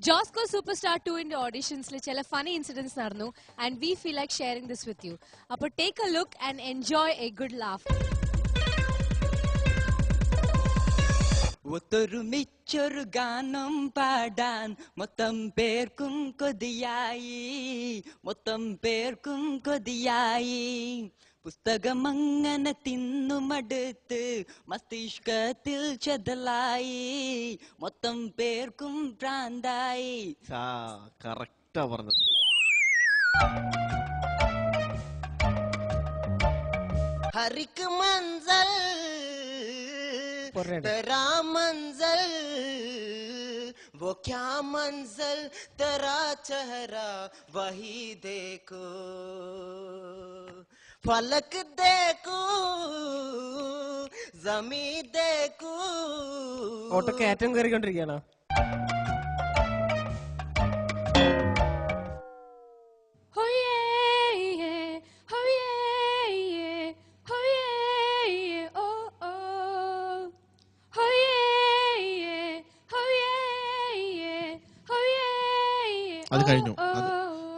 Josco Superstar 2 in the auditions le chala funny incidents narnu and we feel like sharing this with you. Appo take a look and enjoy a good laugh. ഒത്തൊരുമിച്ചൊരു ഗാനം പാടാൻ മൊത്തം പേർക്കും കൊതിയായി, മൊത്തം പേർക്കും കൊതിയായി. പുസ്തകം അങ്ങനെ തിന്നുമടുത്ത് മസ്തിഷ്കത്തിൽ ചെതലായി, മൊത്തം പേർക്കും ഭ്രാന്തായി. കറക്റ്റാ പറഞ്ഞത്. ഹരിക്ക് മൻസൽ तेरा मंजल वो क्या मंजल, तेरा चेहरा वही देखो, फलक देखो जमीन देखो. ഓട്ടോ കയറ്റം കയറിക്കൊണ്ടിരിക്കുകയാണോ?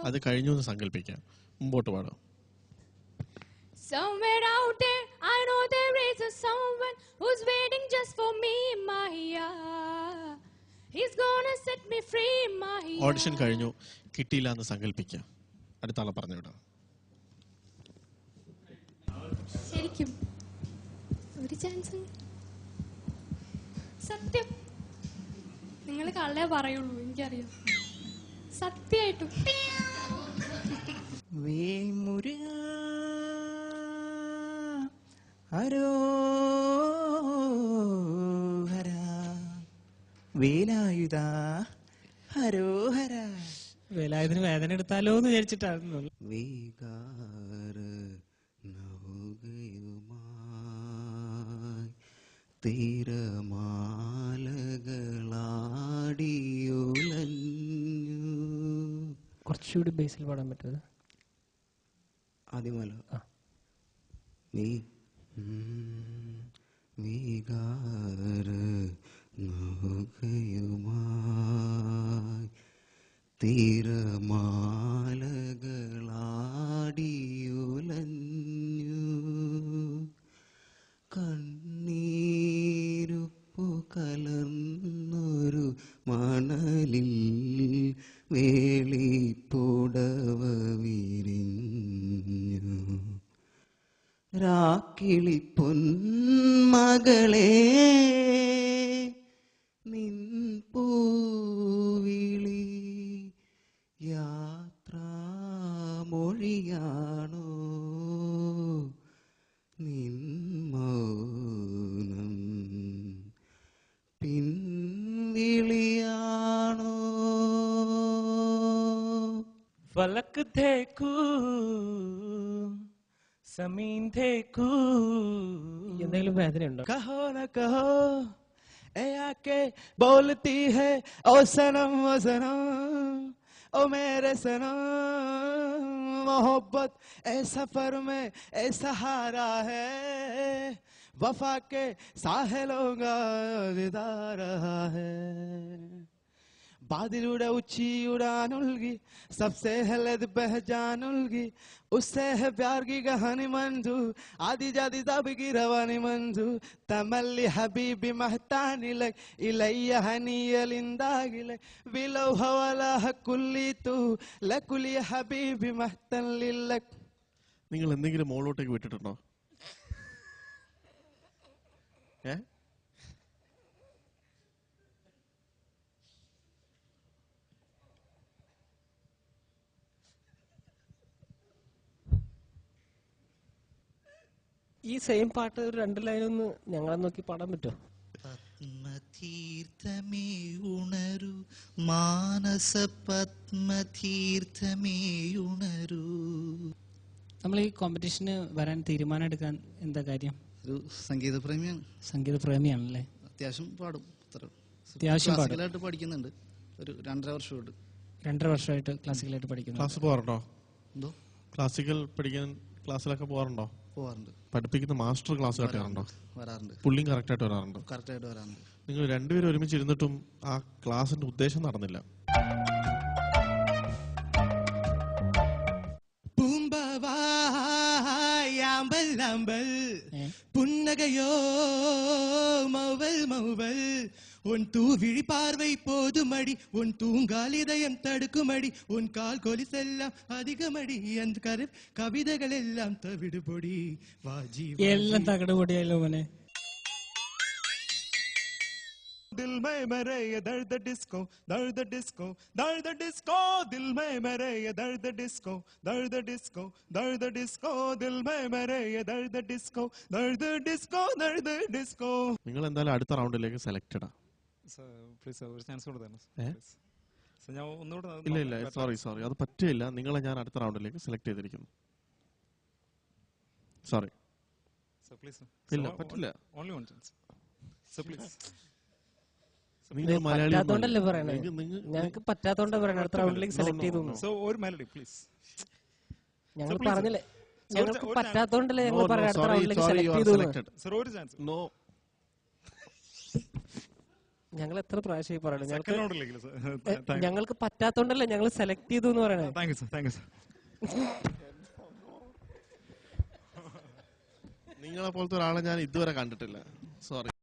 അത് കഴിഞ്ഞു എന്ന് സങ്കല്പിക്കാം. മുമ്പോട്ട് പാടാം. Somewhere out there I know there is a someone who's waiting just for me, Mahiya. He's gonna set me free, Mahiya. Audition കഴിഞ്ഞു, കിട്ടിയില്ല എന്ന് സങ്കല്പിക്കാം. അടുത്ത ആളെ പറഞ്ഞു വിടാം. ശരിക്കും ഒരു ചാൻസ്. സത്യം നിങ്ങൾ കള്ളേ പറയുള്ളൂ, എനിക്കറിയാം. സത്യമായിട്ടും വേലായുധ ഹരോഹര. വേലായുധന് വേദന എടുത്താലോ എന്ന് വിചാരിച്ചിട്ടായിരുന്നു. കുറച്ചുകൂടി ബേസിൽ പാടാൻ പറ്റുമത്? ആദ്യമല്ല തീരമാലകളാടിയുലഞ്ഞു, കണ്ണീരുപ്പു കലർന്നൊരു മണലിൽ വേളിപ്പുടവ വിരിഞ്ഞു. രാക്കിളി പൊന്മകളെ നിൻ പൂവിളി യാത്രാമൊഴിയാണോ, നിൻ മൗനം പിൻവിളിയാണോ. ഫലക് ദേഖൂ സമീൻ ദേഖൂ. എന്തെങ്കിലും വേദന ഉണ്ടോ? कहो न कहो ए आके बोलती है ओ सनम ओ सनम ओ मेरे सनम. मोहब्बत ए सफर में ए सहारा है, वफा के साहिलों का विदा रहा है. बादलूടെ ഉച്ചിയുടാനുൽകി सबसे हलद पहचानुल्गी, उससे है प्यार की कहानी मंजू, आदि जाति सब की रवानी मंजू. तमल्ली हबीबी महतानी लग इलैया हनीय लिंदागी लग विलो हवाला हकुल्ली तू लकुली हबीबी महतन लिलक. നിങ്ങൾ എന്തെങ്കിലും മോളോട്ടേക്ക് വിട്ടിട്ടുണ്ടോ? ഈ സെയിം പാട്ട് ഒരു 2 ലൈനൊന്ന് ഞങ്ങളെ നോക്കി പാടാൻ പറ്റുമോ? പത്മതീർത്ഥമേ ഉണരൂ, മാനസ പത്മതീർത്ഥമേ ഉണരൂ. നമ്മൾ ഈ കോമ്പറ്റീഷന് വരാൻ തീരുമാനം എടുക്കാൻ എന്താ കാര്യം? ഒരു സംഗീത പ്രേമിയാണ്. സംഗീത പ്രേമിയാണല്ലേ? അത്യാവശ്യം പാടും. അത്യാവശ്യം ക്ലാസിക്കലായിട്ട് പഠിക്കുന്നുണ്ട്. ഒരു 2.5 വർഷമായിട്ട്. 2.5 വർഷമായിട്ട് ക്ലാസിക്കലായിട്ട് പഠിക്കുന്നു. ക്ലാസ് പോകാറുണ്ടോ? എന്തോ ക്ലാസിക്കൽ പഠിക്കാൻ ക്ലാസ്സിലൊക്കെ പോകാറുണ്ടോ? പോകാറുണ്ട്. പഠിപ്പിക്കുന്ന മാസ്റ്റർ ക്ലാസ് കേട്ടാറുണ്ടോ? വരാറുണ്ട്. പുള്ളിയും കറക്റ്റായിട്ട് വരാറുണ്ടോ? കറക്റ്റായിട്ട് വരാറുണ്ട്. നിങ്ങൾ രണ്ടുപേരും ഒരുമിച്ചിരുന്നിട്ടും ആ ക്ലാസിന്റെ ഉദ്ദേശം നടന്നില്ല. പൂമ്പവാമ്പൽ புன்னகையோ மௌவல் மௌவல் உன் தூவிழி பார்வை போதுமடி உன் தூங்கால் இதயம் தடுக்குமடி உன் கால் கொலிசெல்லாம் அதிகமடி அந்த கவிதைகள் எல்லாம் தவிடுபொடி வாஜி എല്ലാം തകടുപൊടിയായല്ലോ മോനെ. दिल में मेरे ये दर्द डिस्को दर्द डिस्को दर्द डिस्को दिल में मेरे ये दर्द डिस्को दर्द डिस्को दर्द डिस्को दिल में मेरे ये दर्द डिस्को दर्द डिस्को दर्द डिस्को. നിങ്ങൾ എന്തായാലും അടുത്ത റൗണ്ടിലേക്ക് സെലക്റ്റഡാ. പ്ലീസ് ഒരു ചാൻസ് കൊടുത്താണ്. ഞാൻ ഒന്നുകൂടെ. ഇല്ല സോറി അത് പറ്റില്ല. നിങ്ങളെ ഞാൻ അടുത്ത റൗണ്ടിലേക്ക് സെലക്ട് ചെയ്തിരിക്കുന്നു. സോറി. ഇല്ല പറ്റില്ല. Only one chance so please. പറ്റാത്തോണ്ടല്ലേ പറയണേ, ഞങ്ങൾക്ക് പറ്റാത്തോണ്ടാ പറയണേ അടുത്ത റൗണ്ടിലേക്ക് സെലക്ട് ചെയ്തു. സോ ഒരു മെലഡി പ്ലീസ്. ഞങ്ങൾ പറഞ്ഞില്ലേ ഞങ്ങൾക്ക് പറ്റാത്തോണ്ടല്ലേ ഞങ്ങൾ പറയാം അടുത്ത റൗണ്ടിലേക്ക് സെലക്ട് ചെയ്തു. സർ ഒരു ചാൻസ്. നോ. ഞങ്ങൾ എത്ര പ്രാവശ്യമായി പറയണേ സെക്കൻഡ് ഞങ്ങൾക്ക് പറ്റാത്തോണ്ടല്ലേ ഞങ്ങൾ സെലക്ട് ചെയ്തു എന്ന് പറയണേ. Thank you sir. നിങ്ങളെ പോലത്തെ ഒരാളെ ഞാൻ ഇതുവരെ കണ്ടിട്ടില്ല. സോറി.